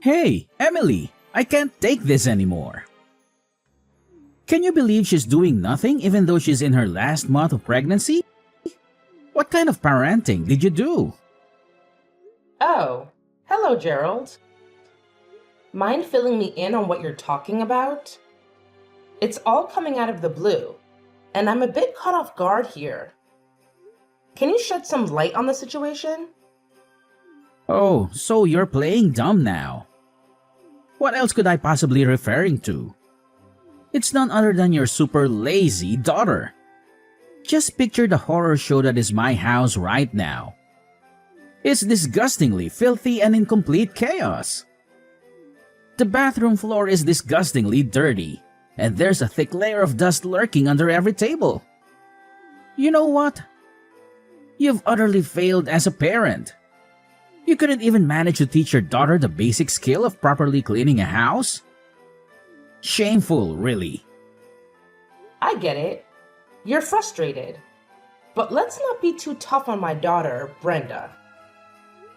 Hey, Emily, I can't take this anymore. Can you believe she's doing nothing even though she's in her last month of pregnancy? What kind of parenting did you do? Oh, hello, Gerald. Mind filling me in on what you're talking about? It's all coming out of the blue, and I'm a bit caught off guard here. Can you shed some light on the situation? Oh, so you're playing dumb now. What else could I possibly referring to? It's none other than your super lazy daughter. Just picture the horror show that is my house right now. It's disgustingly filthy and in complete chaos. The bathroom floor is disgustingly dirty, and there's a thick layer of dust lurking under every table. You know what? You've utterly failed as a parent. You couldn't even manage to teach your daughter the basic skill of properly cleaning a house? Shameful, really. I get it. You're frustrated. But let's not be too tough on my daughter, Brenda.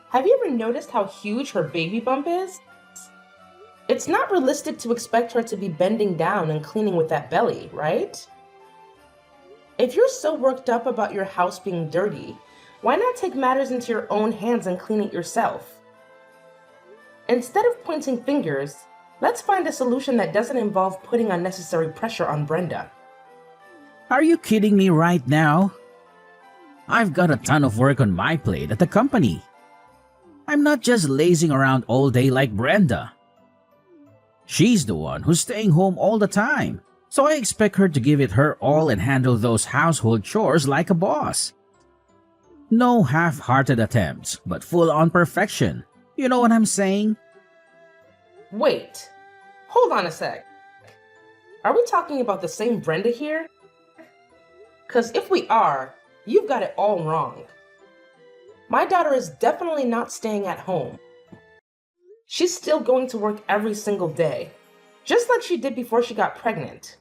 Have you ever noticed how huge her baby bump is? It's not realistic to expect her to be bending down and cleaning with that belly, right? If you're so worked up about your house being dirty, why not take matters into your own hands and clean it yourself? Instead of pointing fingers, let's find a solution that doesn't involve putting unnecessary pressure on Brenda. Are you kidding me right now? I've got a ton of work on my plate at the company. I'm not just lazing around all day like Brenda. She's the one who's staying home all the time, so I expect her to give it her all and handle those household chores like a boss. No half-hearted attempts, but full-on perfection. You know what I'm saying? Wait, hold on a sec. Are we talking about the same Brenda here? 'Cause if we are, you've got it all wrong. My daughter is definitely not staying at home. She's still going to work every single day, just like she did before she got pregnant.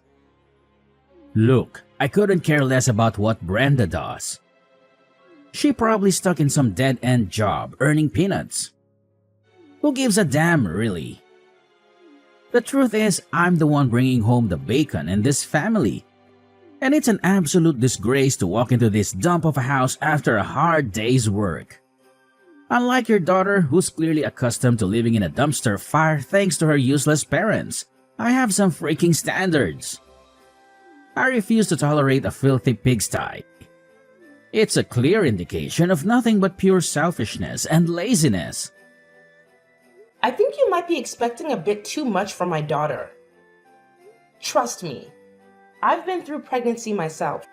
Look, I couldn't care less about what Brenda does. She probably stuck in some dead-end job earning peanuts. Who gives a damn, really? The truth is, I'm the one bringing home the bacon in this family. And it's an absolute disgrace to walk into this dump of a house after a hard day's work. Unlike your daughter, who's clearly accustomed to living in a dumpster fire thanks to her useless parents, I have some freaking standards. I refuse to tolerate a filthy pigsty. It's a clear indication of nothing but pure selfishness and laziness. I think you might be expecting a bit too much from my daughter. Trust me, I've been through pregnancy myself,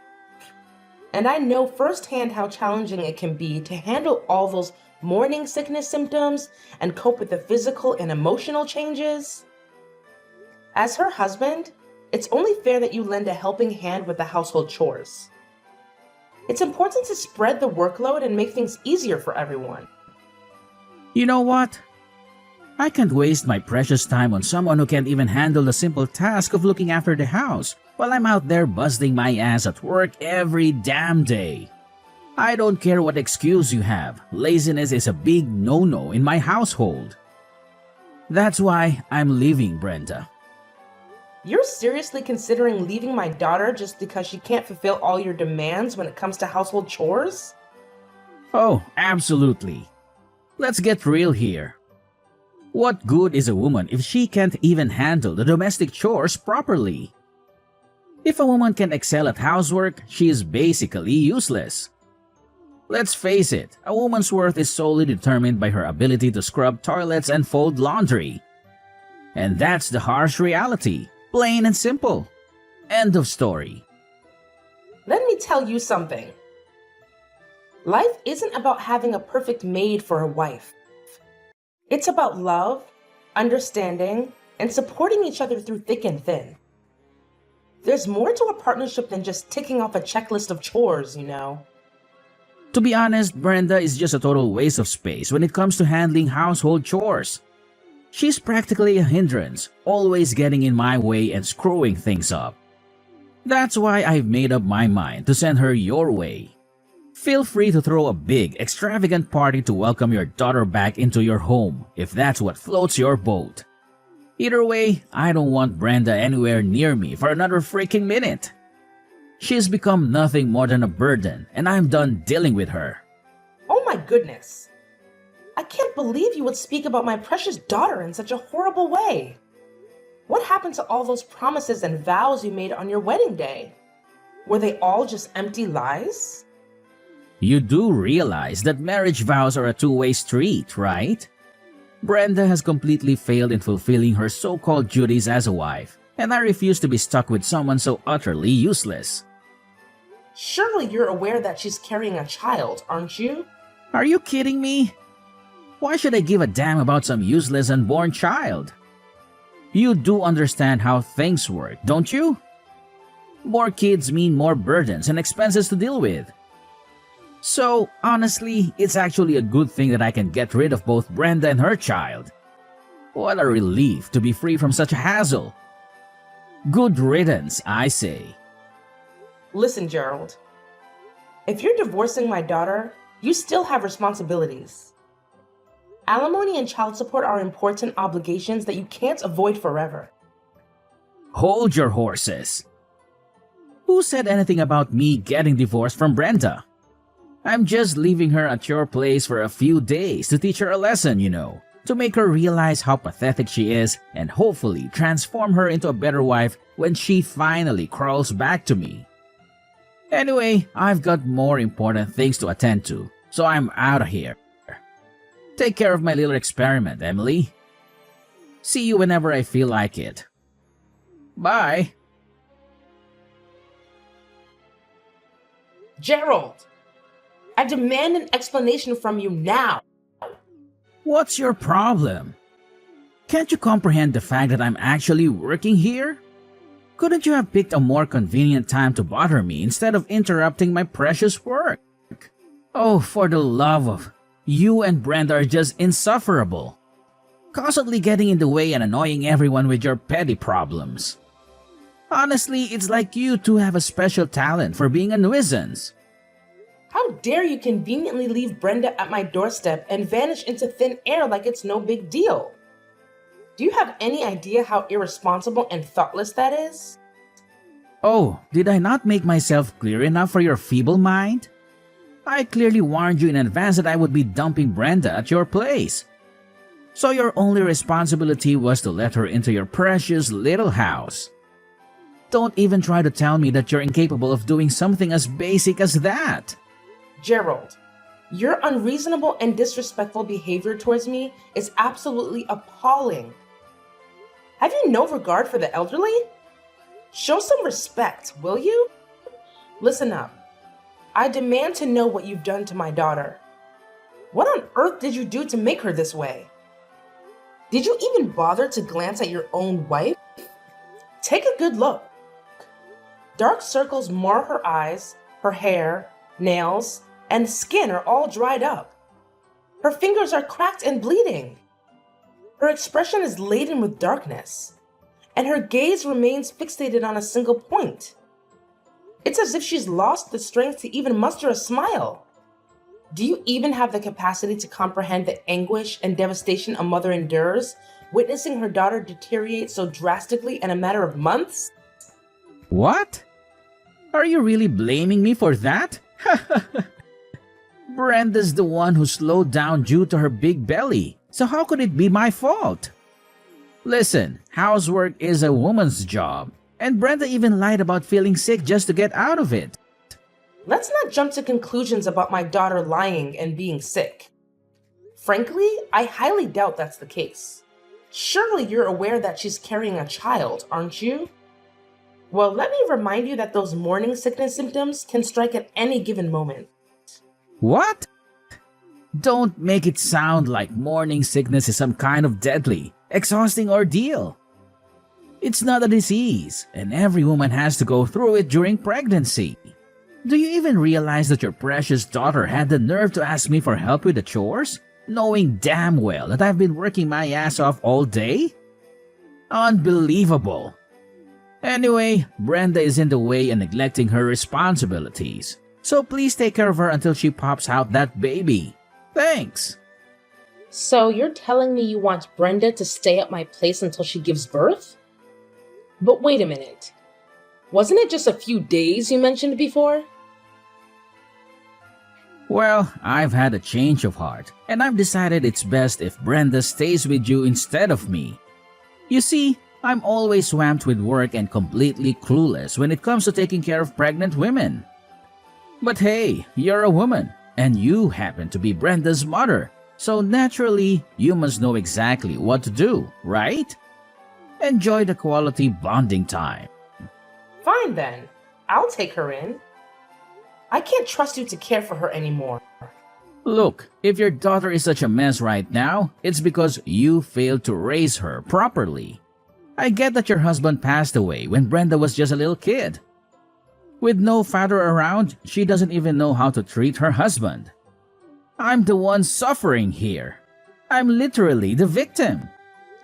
and I know firsthand how challenging it can be to handle all those morning sickness symptoms and cope with the physical and emotional changes. As her husband, it's only fair that you lend a helping hand with the household chores. It's important to spread the workload and make things easier for everyone. You know what? I can't waste my precious time on someone who can't even handle the simple task of looking after the house while I'm out there busting my ass at work every damn day. I don't care what excuse you have, laziness is a big no-no in my household. That's why I'm leaving, Brenda. You're seriously considering leaving my daughter just because she can't fulfill all your demands when it comes to household chores? Oh, absolutely. Let's get real here. What good is a woman if she can't even handle the domestic chores properly? If a woman can excel at housework, she is basically useless. Let's face it, a woman's worth is solely determined by her ability to scrub toilets and fold laundry. And that's the harsh reality, plain and simple. End of story. Let me tell you something. Life isn't about having a perfect maid for a wife. It's about love, understanding, and supporting each other through thick and thin. There's more to a partnership than just ticking off a checklist of chores, you know. To be honest, Brenda is just a total waste of space when it comes to handling household chores. She's practically a hindrance, always getting in my way and screwing things up. That's why I've made up my mind to send her your way. Feel free to throw a big, extravagant party to welcome your daughter back into your home if that's what floats your boat. Either way, I don't want Brenda anywhere near me for another freaking minute. She's become nothing more than a burden, and I'm done dealing with her. Oh my goodness. I can't believe you would speak about my precious daughter in such a horrible way. What happened to all those promises and vows you made on your wedding day? Were they all just empty lies? You do realize that marriage vows are a two-way street, right? Brenda has completely failed in fulfilling her so-called duties as a wife, and I refuse to be stuck with someone so utterly useless. Surely you're aware that she's carrying a child, aren't you? Are you kidding me? Why should I give a damn about some useless unborn child? You do understand how things work, don't you? More kids mean more burdens and expenses to deal with. So, honestly, it's actually a good thing that I can get rid of both Brenda and her child. What a relief to be free from such a hassle. Good riddance, I say. Listen, Gerald. If you're divorcing my daughter, you still have responsibilities. Alimony and child support are important obligations that you can't avoid forever. Hold your horses. Who said anything about me getting divorced from Brenda? I'm just leaving her at your place for a few days to teach her a lesson, to make her realize how pathetic she is and hopefully transform her into a better wife when she finally crawls back to me. Anyway, I've got more important things to attend to, so I'm out of here. Take care of my little experiment, Emily. See you whenever I feel like it. Bye. Gerald! I demand an explanation from you now. What's your problem? Can't you comprehend the fact that I'm actually working here? Couldn't you have picked a more convenient time to bother me instead of interrupting my precious work? Oh, for the love of... You and Brenda are just insufferable. Constantly getting in the way and annoying everyone with your petty problems. Honestly, it's like you two have a special talent for being a nuisance. How dare you conveniently leave Brenda at my doorstep and vanish into thin air like it's no big deal? Do you have any idea how irresponsible and thoughtless that is? Oh, did I not make myself clear enough for your feeble mind? I clearly warned you in advance that I would be dumping Brenda at your place. So your only responsibility was to let her into your precious little house. Don't even try to tell me that you're incapable of doing something as basic as that. Gerald, your unreasonable and disrespectful behavior towards me is absolutely appalling. Have you no regard for the elderly? Show some respect, will you? Listen up. I demand to know what you've done to my daughter. What on earth did you do to make her this way? Did you even bother to glance at your own wife? Take a good look. Dark circles mar her eyes, her hair, nails, and skin are all dried up. Her fingers are cracked and bleeding. Her expression is laden with darkness, and her gaze remains fixated on a single point. It's as if she's lost the strength to even muster a smile. Do you even have the capacity to comprehend the anguish and devastation a mother endures, witnessing her daughter deteriorate so drastically in a matter of months? What? Are you really blaming me for that? Brenda's the one who slowed down due to her big belly, so how could it be my fault? Listen, housework is a woman's job, and Brenda even lied about feeling sick just to get out of it. Let's not jump to conclusions about my daughter lying and being sick. Frankly, I highly doubt that's the case. Surely you're aware that she's carrying a child, aren't you? Well, let me remind you that those morning sickness symptoms can strike at any given moment. What? Don't make it sound like morning sickness is some kind of deadly, exhausting ordeal. It's not a disease, and every woman has to go through it during pregnancy. Do you even realize that your precious daughter had the nerve to ask me for help with the chores, knowing damn well that I've been working my ass off all day? Unbelievable. Anyway, Brenda is in the way and neglecting her responsibilities, So please take care of her until she pops out that baby. Thanks. So you're telling me you want Brenda to stay at my place until she gives birth? But wait a minute. Wasn't it just a few days you mentioned before? Well, I've had a change of heart, and I've decided it's best if Brenda stays with you instead of me. You see, I'm always swamped with work and completely clueless when it comes to taking care of pregnant women. But hey, you're a woman, and you happen to be Brenda's mother, so naturally, you must know exactly what to do, right? Enjoy the quality bonding time. Fine then. I'll take her in. I can't trust you to care for her anymore. Look, if your daughter is such a mess right now, it's because you failed to raise her properly. I get that your husband passed away when Brenda was just a little kid. With no father around, she doesn't even know how to treat her husband. I'm the one suffering here. I'm literally the victim.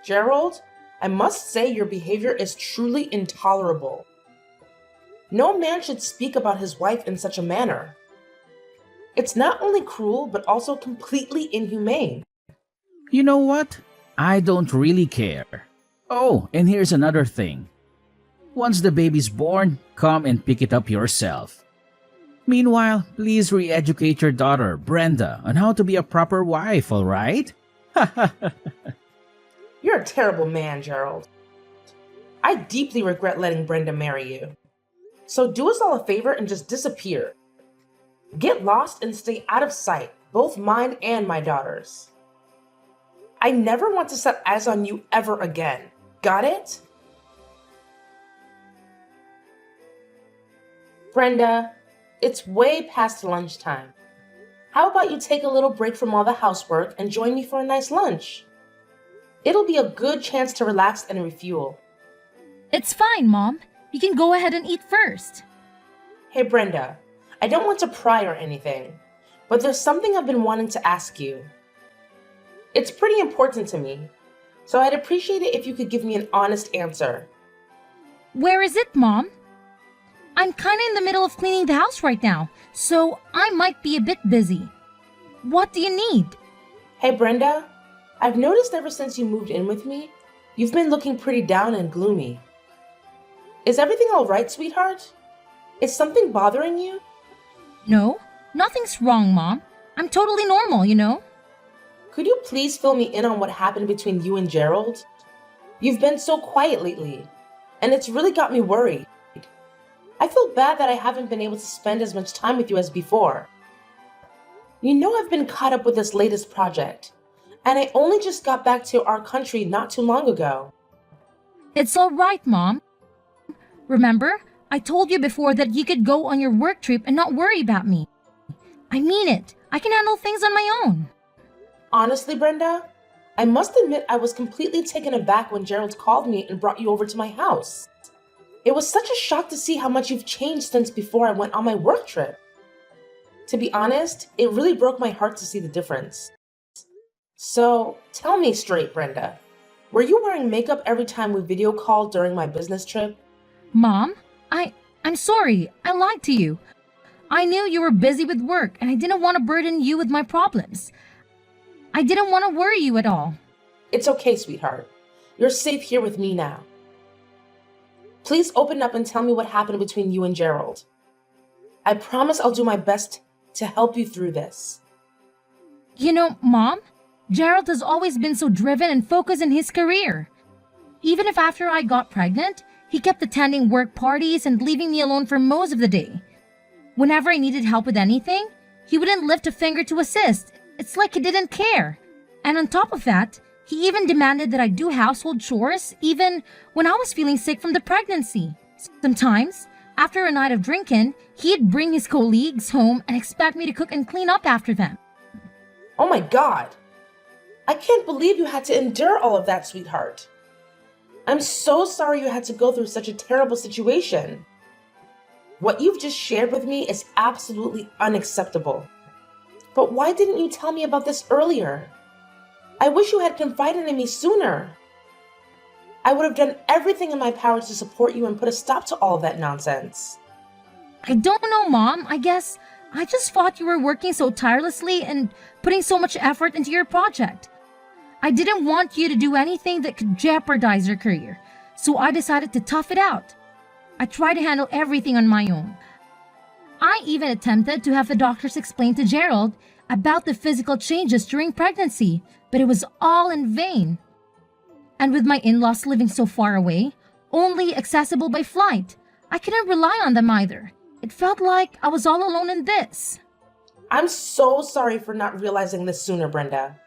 Gerald, I must say your behavior is truly intolerable. No man should speak about his wife in such a manner. It's not only cruel, but also completely inhumane. You know what? I don't really care. Oh, and here's another thing. Once the baby's born, come and pick it up yourself. Meanwhile, please re-educate your daughter, Brenda, on how to be a proper wife, alright? You're a terrible man, Gerald. I deeply regret letting Brenda marry you. So do us all a favor and just disappear. Get lost and stay out of sight, both mine and my daughter's. I never want to set eyes on you ever again. Got it? Brenda, it's way past lunchtime. How about you take a little break from all the housework and join me for a nice lunch? It'll be a good chance to relax and refuel. It's fine, Mom. You can go ahead and eat first. Hey, Brenda, I don't want to pry or anything, but there's something I've been wanting to ask you. It's pretty important to me, so I'd appreciate it if you could give me an honest answer. Where is it, Mom? I'm kinda in the middle of cleaning the house right now, so I might be a bit busy. What do you need? Hey, Brenda, I've noticed ever since you moved in with me, you've been looking pretty down and gloomy. Is everything all right, sweetheart? Is something bothering you? No, nothing's wrong, Mom. I'm totally normal, you know? Could you please fill me in on what happened between you and Gerald? You've been so quiet lately, and it's really got me worried. I feel bad that I haven't been able to spend as much time with you as before. You know I've been caught up with this latest project, and I only just got back to our country not too long ago. It's all right, Mom. Remember, I told you before that you could go on your work trip and not worry about me. I mean it. I can handle things on my own. Honestly, Brenda, I must admit I was completely taken aback when Gerald called me and brought you over to my house. It was such a shock to see how much you've changed since before I went on my work trip. To be honest, it really broke my heart to see the difference. So, tell me straight, Brenda. Were you wearing makeup every time we video called during my business trip? Mom, I'm sorry. I lied to you. I knew you were busy with work and I didn't want to burden you with my problems. I didn't want to worry you at all. It's okay, sweetheart. You're safe here with me now. Please open up and tell me what happened between you and Gerald. I promise I'll do my best to help you through this. You know, Mom, Gerald has always been so driven and focused in his career. Even if after I got pregnant, he kept attending work parties and leaving me alone for most of the day. Whenever I needed help with anything, he wouldn't lift a finger to assist. It's like he didn't care. And on top of that, he even demanded that I do household chores even when I was feeling sick from the pregnancy. Sometimes, after a night of drinking, he'd bring his colleagues home and expect me to cook and clean up after them. Oh my God! I can't believe you had to endure all of that, sweetheart. I'm so sorry you had to go through such a terrible situation. What you've just shared with me is absolutely unacceptable. But why didn't you tell me about this earlier? I wish you had confided in me sooner. I would have done everything in my power to support you and put a stop to all of that nonsense. I don't know, Mom. I guess I just thought you were working so tirelessly and putting so much effort into your project. I didn't want you to do anything that could jeopardize your career, so I decided to tough it out. I tried to handle everything on my own. I even attempted to have the doctors explain to Gerald about the physical changes during pregnancy, but it was all in vain. And with my in-laws living so far away, only accessible by flight, I couldn't rely on them either. It felt like I was all alone in this. I'm so sorry for not realizing this sooner, Brenda.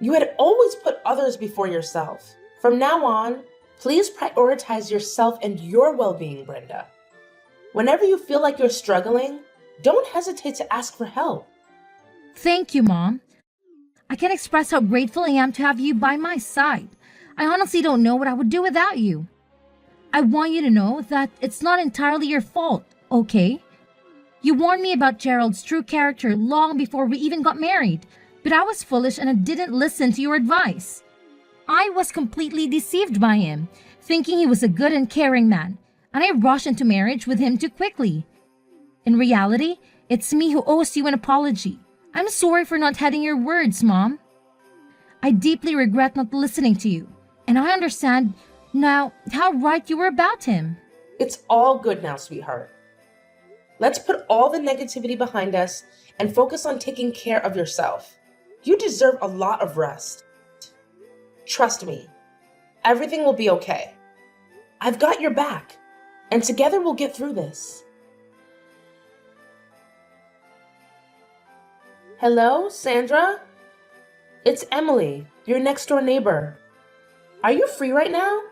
You had always put others before yourself. From now on, please prioritize yourself and your well-being, Brenda. Whenever you feel like you're struggling, don't hesitate to ask for help. Thank you, Mom. I can't express how grateful I am to have you by my side. I honestly don't know what I would do without you. I want you to know that it's not entirely your fault, okay? You warned me about Gerald's true character long before we even got married, but I was foolish and I didn't listen to your advice. I was completely deceived by him, thinking he was a good and caring man, and I rushed into marriage with him too quickly. In reality, it's me who owes you an apology. I'm sorry for not heeding your words, Mom. I deeply regret not listening to you, and I understand now how right you were about him. It's all good now, sweetheart. Let's put all the negativity behind us and focus on taking care of yourself. You deserve a lot of rest. Trust me, everything will be okay. I've got your back, and together we'll get through this. Hello, Sandra? It's Emily, your next door neighbor. Are you free right now?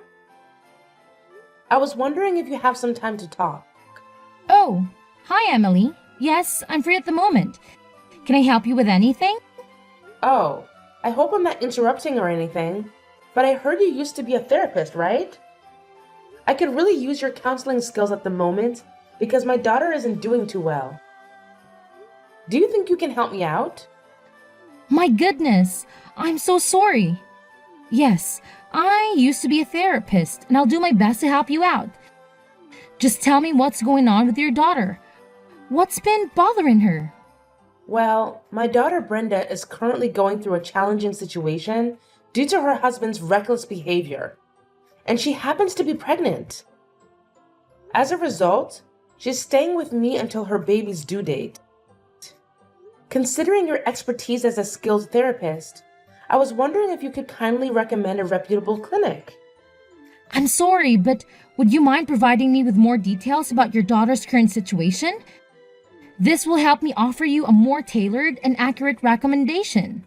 I was wondering if you have some time to talk. Oh, hi, Emily. Yes, I'm free at the moment. Can I help you with anything? Oh, I hope I'm not interrupting or anything, but I heard you used to be a therapist, right? I could really use your counseling skills at the moment because my daughter isn't doing too well. Do you think you can help me out? My goodness, I'm so sorry. Yes, I used to be a therapist, and I'll do my best to help you out. Just tell me what's going on with your daughter. What's been bothering her? Well, my daughter Brenda is currently going through a challenging situation due to her husband's reckless behavior, and she happens to be pregnant. As a result, she's staying with me until her baby's due date. Considering your expertise as a skilled therapist, I was wondering if you could kindly recommend a reputable clinic. I'm sorry, but would you mind providing me with more details about your daughter's current situation? This will help me offer you a more tailored and accurate recommendation.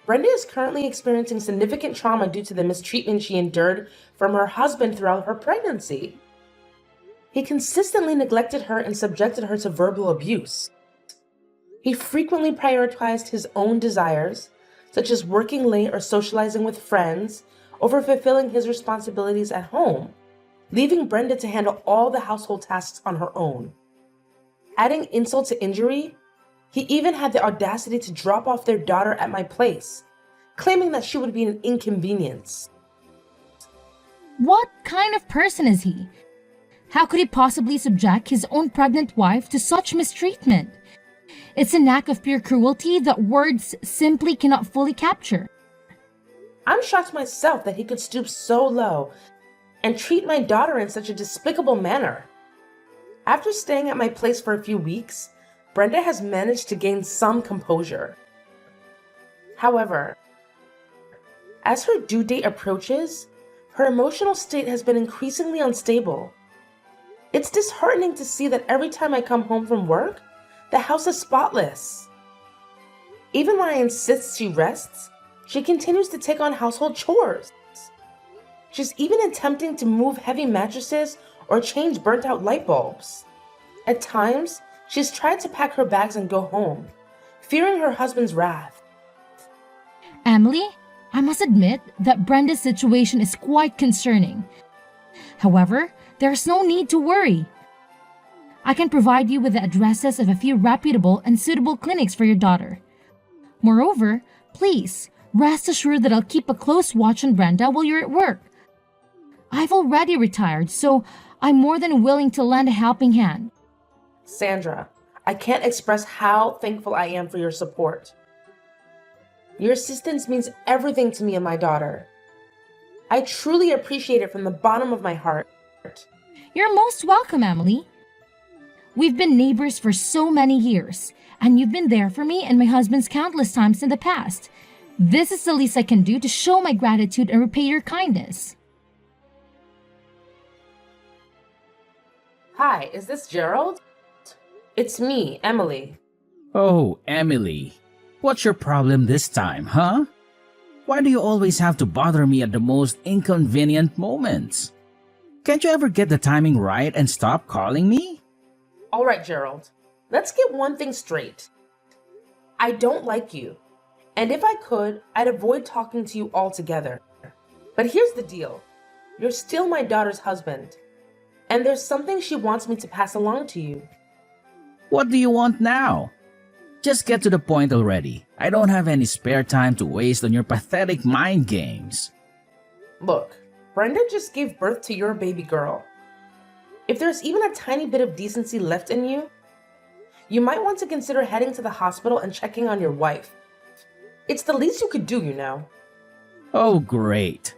Brenda is currently experiencing significant trauma due to the mistreatment she endured from her husband throughout her pregnancy. He consistently neglected her and subjected her to verbal abuse. He frequently prioritized his own desires, such as working late or socializing with friends, over fulfilling his responsibilities at home, leaving Brenda to handle all the household tasks on her own. Adding insult to injury, he even had the audacity to drop off their daughter at my place, claiming that she would be an inconvenience. What kind of person is he? How could he possibly subject his own pregnant wife to such mistreatment? It's an act of pure cruelty that words simply cannot fully capture. I'm shocked myself that he could stoop so low and treat my daughter in such a despicable manner. After staying at my place for a few weeks, Brenda has managed to gain some composure. However, as her due date approaches, her emotional state has been increasingly unstable. It's disheartening to see that every time I come home from work, the house is spotless. Even when I insist she rests, she continues to take on household chores. She's even attempting to move heavy mattresses or change burnt-out light bulbs. At times, she's tried to pack her bags and go home, fearing her husband's wrath. Emily, I must admit that Brenda's situation is quite concerning. However, there's no need to worry. I can provide you with the addresses of a few reputable and suitable clinics for your daughter. Moreover, please, rest assured that I'll keep a close watch on Brenda while you're at work. I've already retired, so I'm more than willing to lend a helping hand. Sandra, I can't express how thankful I am for your support. Your assistance means everything to me and my daughter. I truly appreciate it from the bottom of my heart. You're most welcome, Emily. We've been neighbors for so many years, and you've been there for me and my husband's countless times in the past. This is the least I can do to show my gratitude and repay your kindness. Hi, is this Gerald? It's me, Emily. Oh, Emily. What's your problem this time, huh? Why do you always have to bother me at the most inconvenient moments? Can't you ever get the timing right and stop calling me? All right, Gerald. Let's get one thing straight. I don't like you. And if I could, I'd avoid talking to you altogether. But here's the deal. You're still my daughter's husband. And there's something she wants me to pass along to you. What do you want now? Just get to the point already. I don't have any spare time to waste on your pathetic mind games. Look, Brenda just gave birth to your baby girl. If there's even a tiny bit of decency left in you, you might want to consider heading to the hospital and checking on your wife. It's the least you could do, you know. Oh, great.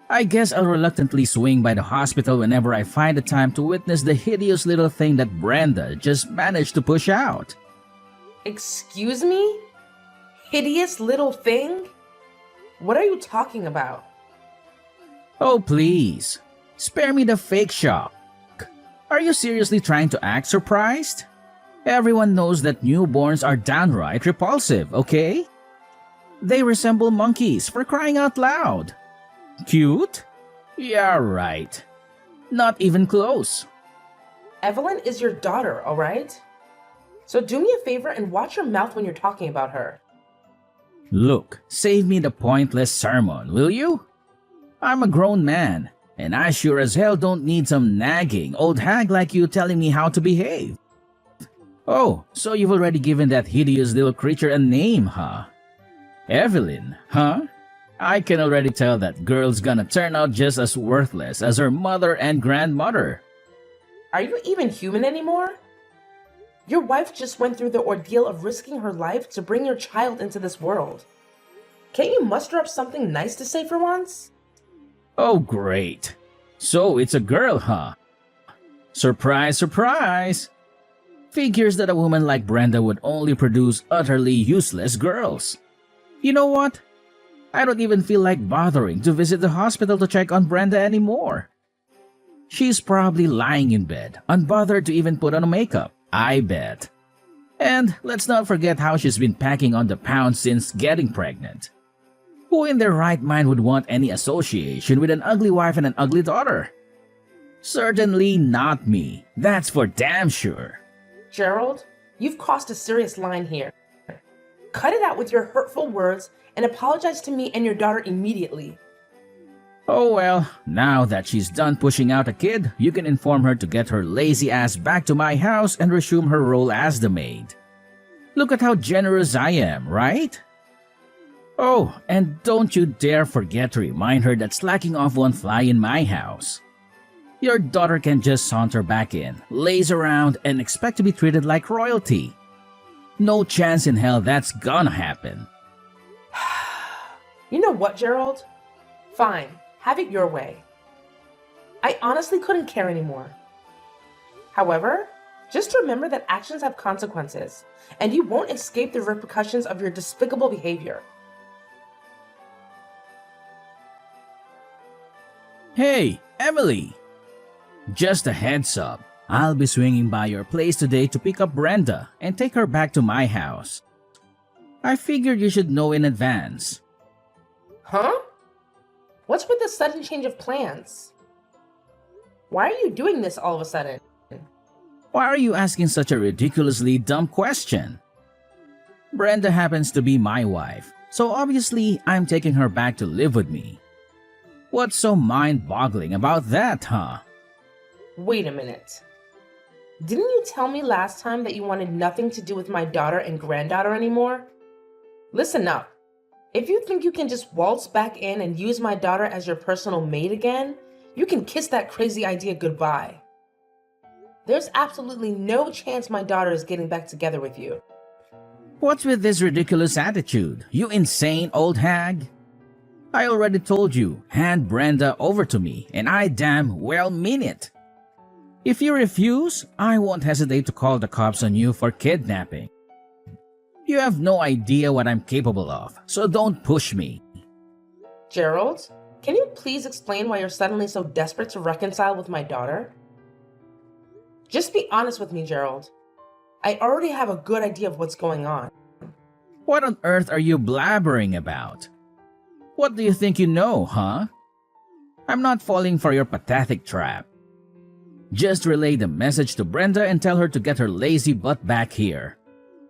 I guess I'll reluctantly swing by the hospital whenever I find the time to witness the hideous little thing that Brenda just managed to push out. Excuse me? Hideous little thing? What are you talking about? Oh, please. Spare me the fake shock. Are you seriously trying to act surprised? Everyone knows that newborns are downright repulsive, okay? They resemble monkeys, for crying out loud. Cute? Yeah, right. Not even close. Evelyn is your daughter, all right? So do me a favor and watch your mouth when you're talking about her. Look, save me the pointless sermon, will you? I'm a grown man, and I sure as hell don't need some nagging old hag like you telling me how to behave. Oh, so you've already given that hideous little creature a name, huh? Evelyn, huh? I can already tell that girl's gonna turn out just as worthless as her mother and grandmother. Are you even human anymore? Your wife just went through the ordeal of risking her life to bring your child into this world. Can't you muster up something nice to say for once? Oh, great. So it's a girl, huh? Surprise, surprise! Figures that a woman like Brenda would only produce utterly useless girls. You know what? I don't even feel like bothering to visit the hospital to check on Brenda anymore. She's probably lying in bed, unbothered to even put on makeup, I bet. And let's not forget how she's been packing on the pounds since getting pregnant. Who in their right mind would want any association with an ugly wife and an ugly daughter? Certainly not me, that's for damn sure. Gerald, you've crossed a serious line here. Cut it out with your hurtful words and apologize to me and your daughter immediately. Oh well, now that she's done pushing out a kid, you can inform her to get her lazy ass back to my house and resume her role as the maid. Look at how generous I am, right? Oh, and don't you dare forget to remind her that slacking off won't fly in my house. Your daughter can just saunter back in, laze around, and expect to be treated like royalty. No chance in hell that's gonna happen. You know what, Gerald? Fine, have it your way. I honestly couldn't care anymore. However, just remember that actions have consequences, and you won't escape the repercussions of your despicable behavior. Hey, Emily! Just a heads up, I'll be swinging by your place today to pick up Brenda and take her back to my house. I figured you should know in advance. Huh? What's with the sudden change of plans? Why are you doing this all of a sudden? Why are you asking such a ridiculously dumb question? Brenda happens to be my wife, so obviously I'm taking her back to live with me. What's so mind-boggling about that, huh? Wait a minute. Didn't you tell me last time that you wanted nothing to do with my daughter and granddaughter anymore? Listen up. If you think you can just waltz back in and use my daughter as your personal maid again, you can kiss that crazy idea goodbye. There's absolutely no chance my daughter is getting back together with you. What's with this ridiculous attitude? You insane old hag? I already told you, hand Brenda over to me, and I damn well mean it. If you refuse, I won't hesitate to call the cops on you for kidnapping. You have no idea what I'm capable of, so don't push me. Gerald, can you please explain why you're suddenly so desperate to reconcile with my daughter? Just be honest with me, Gerald. I already have a good idea of what's going on. What on earth are you blabbering about? What do you think you know, huh? I'm not falling for your pathetic trap. Just relay the message to Brenda and tell her to get her lazy butt back here.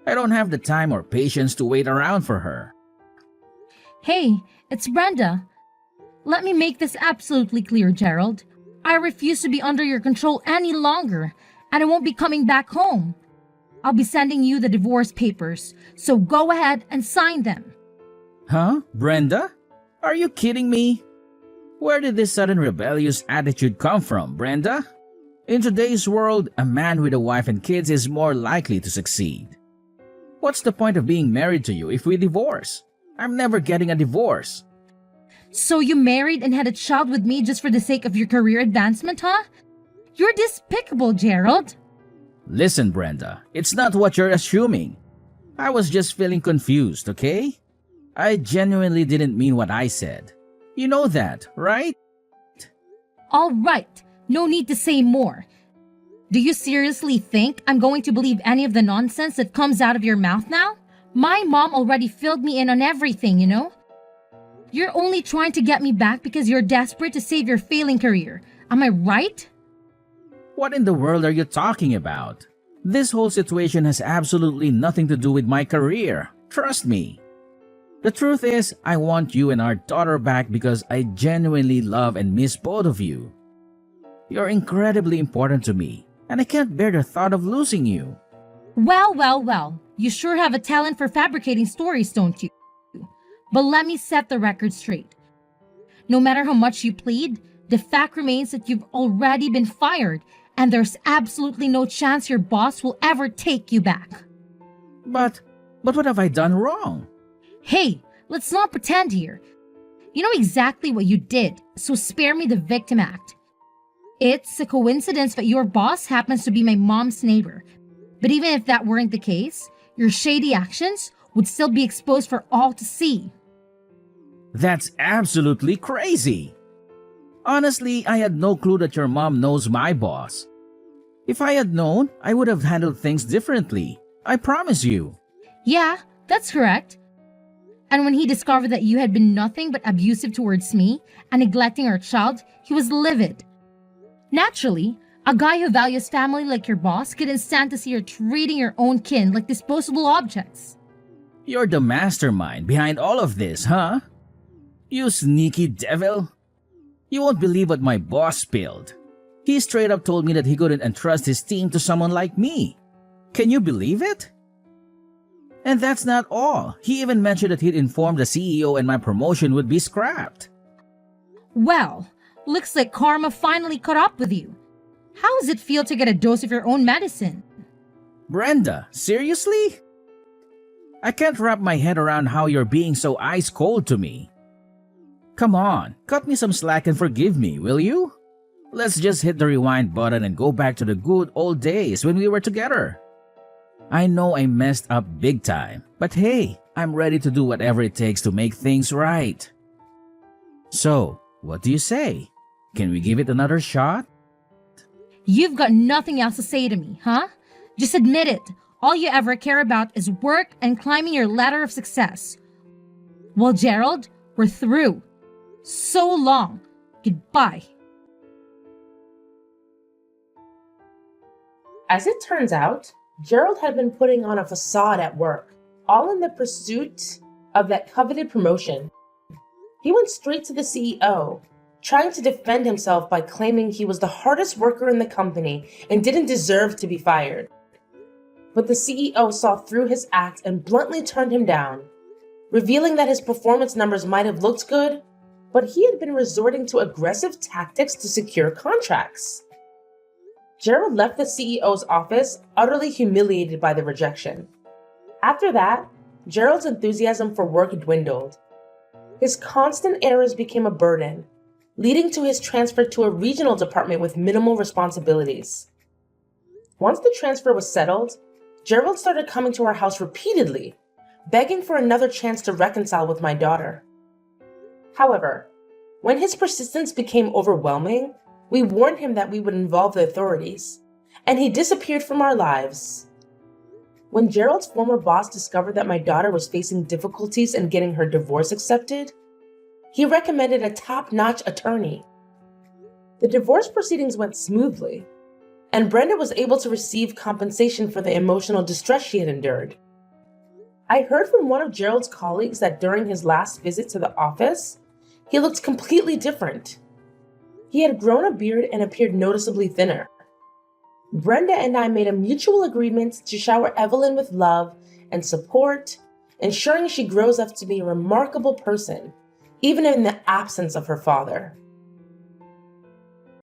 I don't have the time or patience to wait around for her. Hey, it's Brenda. Let me make this absolutely clear, Gerald. I refuse to be under your control any longer, and I won't be coming back home. I'll be sending you the divorce papers, so go ahead and sign them. Huh? Brenda? Are you kidding me? Where did this sudden rebellious attitude come from, Brenda? In today's world, a man with a wife and kids is more likely to succeed. What's the point of being married to you if we divorce? I'm never getting a divorce. So you married and had a child with me just for the sake of your career advancement, huh? You're despicable, Gerald. Listen, Brenda, it's not what you're assuming. I was just feeling confused, okay? I genuinely didn't mean what I said. You know that, right? All right, no need to say more. Do you seriously think I'm going to believe any of the nonsense that comes out of your mouth now? My mom already filled me in on everything, you know? You're only trying to get me back because you're desperate to save your failing career. Am I right? What in the world are you talking about? This whole situation has absolutely nothing to do with my career. Trust me. The truth is, I want you and our daughter back because I genuinely love and miss both of you. You're incredibly important to me, and I can't bear the thought of losing you. Well. You sure have a talent for fabricating stories, don't you? But let me set the record straight. No matter how much you plead, the fact remains that you've already been fired, and there's absolutely no chance your boss will ever take you back. But what have I done wrong? Hey, let's not pretend here. You know exactly what you did, so spare me the victim act. It's a coincidence that your boss happens to be my mom's neighbor. But even if that weren't the case, your shady actions would still be exposed for all to see. That's absolutely crazy. Honestly, I had no clue that your mom knows my boss. If I had known, I would have handled things differently. I promise you. Yeah, that's correct. And when he discovered that you had been nothing but abusive towards me and neglecting our child, he was livid. Naturally, a guy who values family like your boss couldn't stand to see her treating your own kin like disposable objects. You're the mastermind behind all of this, huh? You sneaky devil. You won't believe what my boss spilled. He straight up told me that he couldn't entrust his team to someone like me. Can you believe it? And that's not all. He even mentioned that he'd informed the CEO and my promotion would be scrapped. Well, looks like karma finally caught up with you. How does it feel to get a dose of your own medicine? Brenda, seriously? I can't wrap my head around how you're being so ice cold to me. Come on, cut me some slack and forgive me, will you? Let's just hit the rewind button and go back to the good old days when we were together. I know I messed up big time, but hey, I'm ready to do whatever it takes to make things right. So, what do you say? Can we give it another shot? You've got nothing else to say to me, huh? Just admit it. All you ever care about is work and climbing your ladder of success. Well, Gerald, we're through. So long. Goodbye. As it turns out, Gerald had been putting on a facade at work, all in the pursuit of that coveted promotion. He went straight to the CEO, trying to defend himself by claiming he was the hardest worker in the company and didn't deserve to be fired. But the CEO saw through his act and bluntly turned him down, revealing that his performance numbers might have looked good, but he had been resorting to aggressive tactics to secure contracts. Gerald left the CEO's office utterly humiliated by the rejection. After that, Gerald's enthusiasm for work dwindled. His constant errors became a burden, leading to his transfer to a regional department with minimal responsibilities. Once the transfer was settled, Gerald started coming to our house repeatedly, begging for another chance to reconcile with my daughter. However, when his persistence became overwhelming, we warned him that we would involve the authorities, and he disappeared from our lives. When Gerald's former boss discovered that my daughter was facing difficulties in getting her divorce accepted, he recommended a top-notch attorney. The divorce proceedings went smoothly, and Brenda was able to receive compensation for the emotional distress she had endured. I heard from one of Gerald's colleagues that during his last visit to the office, he looked completely different. He had grown a beard and appeared noticeably thinner. Brenda and I made a mutual agreement to shower Evelyn with love and support, ensuring she grows up to be a remarkable person, even in the absence of her father.